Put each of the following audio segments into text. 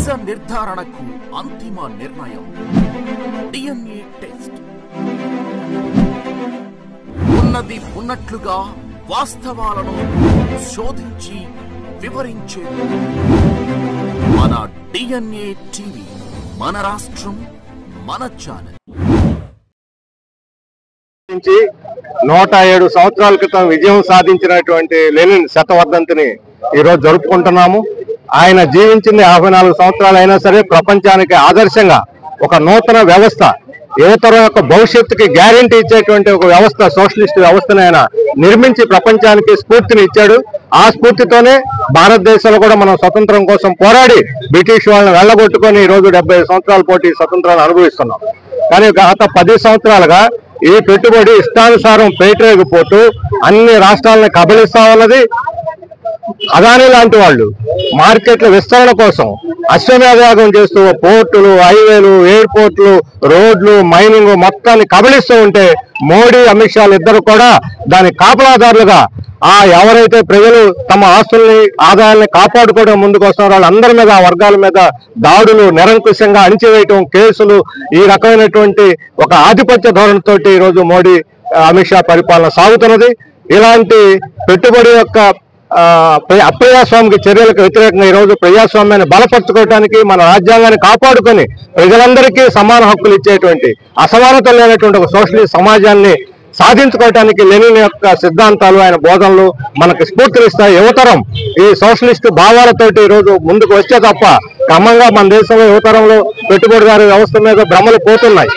నిజ నిర్ధారణకు అంతిమ నిర్ణయం డిఎన్ఏ టెస్ట్. ఉన్నది ఉన్నట్లుగా వాస్తవాలను శోధించి వివరించే మన డిఎన్ఏ టీవీ, మన రాష్ట్రం, మన ఛానల్. 107 సంవత్సరాల క్రితం విజయం సాధించినటువంటి లెనిన్ శతవర్ధంతిని ఈరోజు జరుపుకుంటున్నాము. ఆయన జీవించింది 54 సంవత్సరాలు అయినా సరే ప్రపంచానికి ఆదర్శంగా ఒక నూతన వ్యవస్థ, యువతరం యొక్క భవిష్యత్తుకి గ్యారెంటీ ఇచ్చేటువంటి ఒక వ్యవస్థ, సోషలిస్ట్ వ్యవస్థను ఆయన నిర్మించి ప్రపంచానికి స్ఫూర్తిని ఇచ్చాడు. ఆ స్ఫూర్తితోనే భారతదేశంలో కూడా మనం స్వతంత్రం కోసం పోరాడి బ్రిటిష్ వాళ్ళని వెళ్ళగొట్టుకొని ఈరోజు 75 సంవత్సరాల పోటీ స్వతంత్రాన్ని అనుభవిస్తున్నాం. కానీ గత 10 సంవత్సరాలుగా ఈ పెట్టుబడి ఇష్టానుసారం పేటరేగిపోతూ అన్ని రాష్ట్రాలను కబలిస్తా ఉన్నది. అదానీ లాంటి వాళ్ళు మార్కెట్ల విస్తరణ కోసం అశ్వమేధయాగం చేస్తూ పోర్టులు, హైవేలు, ఎయిర్పోర్ట్లు, రోడ్లు, మైనింగ్ మొత్తాన్ని కబలిస్తూ ఉంటే మోడీ, అమిత్ షాలు ఇద్దరు కూడా దాని కాపలాదారులుగా ఎవరైతే ప్రజలు తమ ఆస్తుల్ని, ఆదాయాన్ని కాపాడుకోవడం ముందుకు వస్తున్నారో వాళ్ళందరి మీద, ఆ వర్గాల మీద దాడులు నిరంకుశంగా అణిచివేయటం, కేసులు, ఈ రకమైనటువంటి ఒక ఆధిపత్య ధోరణితో ఈరోజు మోడీ, అమిత్ షా పరిపాలన సాగుతున్నది. ఇలాంటి పెట్టుబడి యొక్క అప్రజాస్వామిక చర్యలకు వ్యతిరేకంగా ఈరోజు ప్రజాస్వామ్యాన్ని బలపరచుకోవడానికి, మన రాజ్యాంగాన్ని కాపాడుకొని ప్రజలందరికీ సమాన హక్కులు ఇచ్చేటువంటి, అసమానత లేనటువంటి ఒక సోషలిస్ట్ సమాజాన్ని సాధించుకోవటానికి లెనిన్ యొక్క సిద్ధాంతాలు, ఆయన బోధనలు మనకు స్ఫూర్తినిస్తాయి. యువతరం ఈ సోషలిస్ట్ భావాలతోటి ఈరోజు ముందుకు వచ్చే తప్ప క్రమంగా మన దేశంలో యువతరంలో పెట్టుబడిదారు వ్యవస్థ మీద భ్రమలు పోతున్నాయి,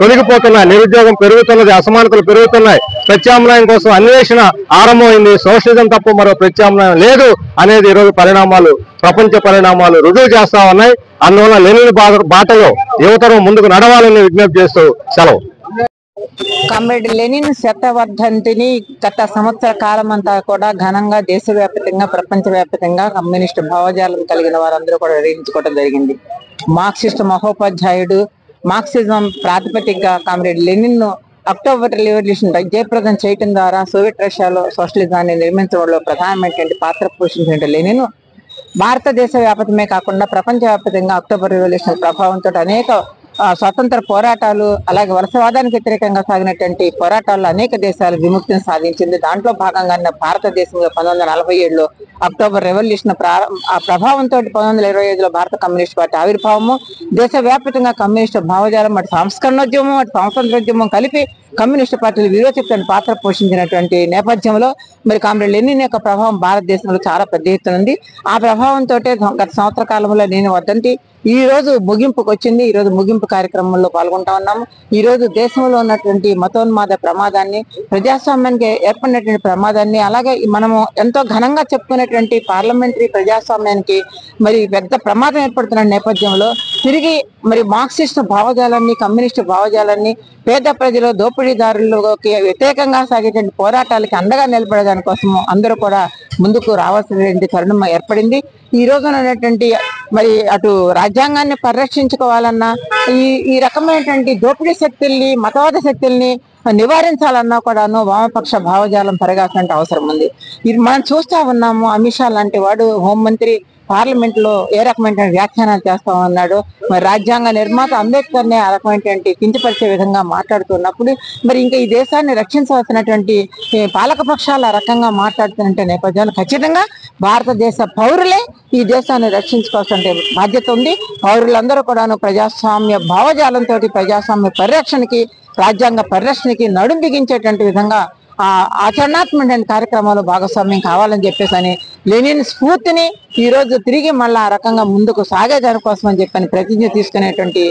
తొలగిపోతున్నాయి, నిరుద్యోగం పెరుగుతున్నది, అసమానతలు పెరుగుతున్నాయి. ప్రత్యామ్నాయం కోసం అన్వేషణ ఆరంభమైంది. సోషలిజం తప్ప మరో ప్రత్యామ్నాయం లేదు అనేది ఈరోజు పరిణామాలు, ప్రపంచ పరిణామాలు రుజువు చేస్తా ఉన్నాయి. అందువల్ల లెనిన్ బాటలో యువతరం ముందుకు నడవాలని విజ్ఞప్తి చేస్తూ సెలవు. కామ్రేడ్ లెనిన్ శతవర్ధంతిని గత సంవత్సర కాలం అంతా కూడా ఘనంగా దేశవ్యాప్తంగా, ప్రపంచవ్యాప్తంగా కమ్యూనిస్టు భావజాలం కలిగిన వారందరూ కూడా నిర్వహించుకోవడం జరిగింది. మార్క్సిస్ట్ మహోపాధ్యాయుడు, మార్క్సిజం ప్రాతిపదికగా కామ్రేడ్ లెనిన్ అక్టోబర్ రెవల్యూషన్ జయప్రదం చేయటం ద్వారా సోవియట్ రష్యాలో సోషలిజాన్ని నిర్మించడంలో ప్రధానమైనటువంటి పాత్ర పోషించిన లెనిన్ భారతదేశ వ్యాప్తమే కాకుండా ప్రపంచవ్యాప్తంగా అక్టోబర్ రెవల్యూషన్ ప్రభావంతో అనేక స్వతంత్ర పోరాటాలు, అలాగే వలసవాదానికి వ్యతిరేకంగా సాగినటువంటి పోరాటాల్లో అనేక దేశాలు విముక్తిని సాధించింది. దాంట్లో భాగంగానే భారతదేశంలో 1947లో అక్టోబర్ రెవల్యూషన్ ఆ ప్రభావంతో 1925లో భారత కమ్యూనిస్ట్ పార్టీ ఆవిర్భావము, దేశవ్యాప్తంగా కమ్యూనిస్టు భావజాలం, అటు సంస్కరణోద్యమం, అటు స్వాతంత్రోద్యమం కలిపి కమ్యూనిస్టు పార్టీలు విరోచితమైన పాత్ర పోషించినటువంటి నేపథ్యంలో మరి కామ్రేడ్ లెనిన్ యొక్క ప్రభావం భారతదేశంలో చాలా పెద్ద ఎత్తున ఉంది. ఆ ప్రభావంతో గత సంవత్సర కాలంలో నేను వర్ధంతి ఈ రోజు ముగింపుకు వచ్చింది. ఈ రోజు ముగింపు కార్యక్రమంలో పాల్గొంటా ఉన్నాము. ఈ రోజు దేశంలో ఉన్నటువంటి మతోన్మాద ప్రమాదాన్ని, ప్రజాస్వామ్యానికి ఏర్పడినటువంటి ప్రమాదాన్ని, అలాగే మనము ఎంతో ఘనంగా చెప్పుకునేటువంటి పార్లమెంటరీ ప్రజాస్వామ్యానికి మరి పెద్ద ప్రమాదం ఏర్పడుతున్న నేపథ్యంలో తిరిగి మరి మార్క్సిస్ట్ భావజాలాన్ని, కమ్యూనిస్టు భావజాలాన్ని పేద ప్రజలు, దోపిడీదారులకి వ్యతిరేకంగా సాగేటువంటి పోరాటాలకి అండగా నిలబడడానికి కోసము అందరూ కూడా ముందుకు రావాల్సినటువంటి తరుణం ఏర్పడింది. ఈ రోజున ఉన్నటువంటి మరి అటు రాజ్యాంగాన్ని పరిరక్షించుకోవాలన్నా, ఈ రకమైనటువంటి దోపిడీ శక్తుల్ని, మతవాద శక్తుల్ని నివారించాలన్నా కూడాను వామపక్ష భావజాలం పెరగాల్సిన అవసరం ఉంది. ఇది మనం చూస్తా ఉన్నాము. అమిత్ షా లాంటి వాడు హోంమంత్రి పార్లమెంట్ లో ఏ రకమైన వ్యాఖ్యానాలు చేస్తా ఉన్నాడు. మరి రాజ్యాంగ నిర్మాత అంబేద్కర్ ని ఆ రకమైనటువంటి కించపరిచే విధంగా మాట్లాడుతున్నప్పుడు మరి ఇంకా ఈ దేశాన్ని రక్షించవలసినటువంటి పాలకపక్షాలు ఆ రకంగా మాట్లాడుతున్న నేపథ్యంలో ఖచ్చితంగా భారతదేశ పౌరులే ఈ దేశాన్ని రక్షించుకోవాల్సిన బాధ్యత ఉంది. పౌరులందరూ కూడాను ప్రజాస్వామ్య భావజాలంతో ప్రజాస్వామ్య పరిరక్షణకి, రాజ్యాంగ పరిరక్షణకి నడుం బిగించేటువంటి విధంగా ఆచరణాత్మకమైన కార్యక్రమాలు భాగస్వామ్యం కావాలని చెప్పేసి లెనిన్ స్ఫూర్తిని ఈ రోజు తిరిగి మళ్ళీ ఆ రకంగా ముందుకు సాగే దానికోసం అని చెప్పని ప్రతిజ్ఞ తీసుకునేటువంటి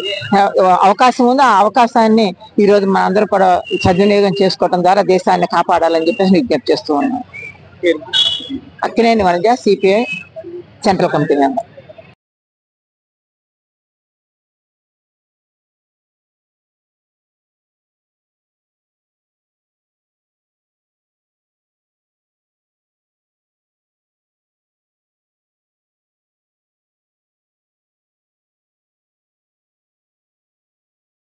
అవకాశం ఉంది. ఆ అవకాశాన్ని ఈ రోజు మన అందరూ కూడా సద్వినియోగం చేసుకోవడం ద్వారా దేశాన్ని కాపాడాలని చెప్పేసి విజ్ఞప్తి చేస్తూ ఉన్నాం. Akkineni Vanaja, CPI central committee member.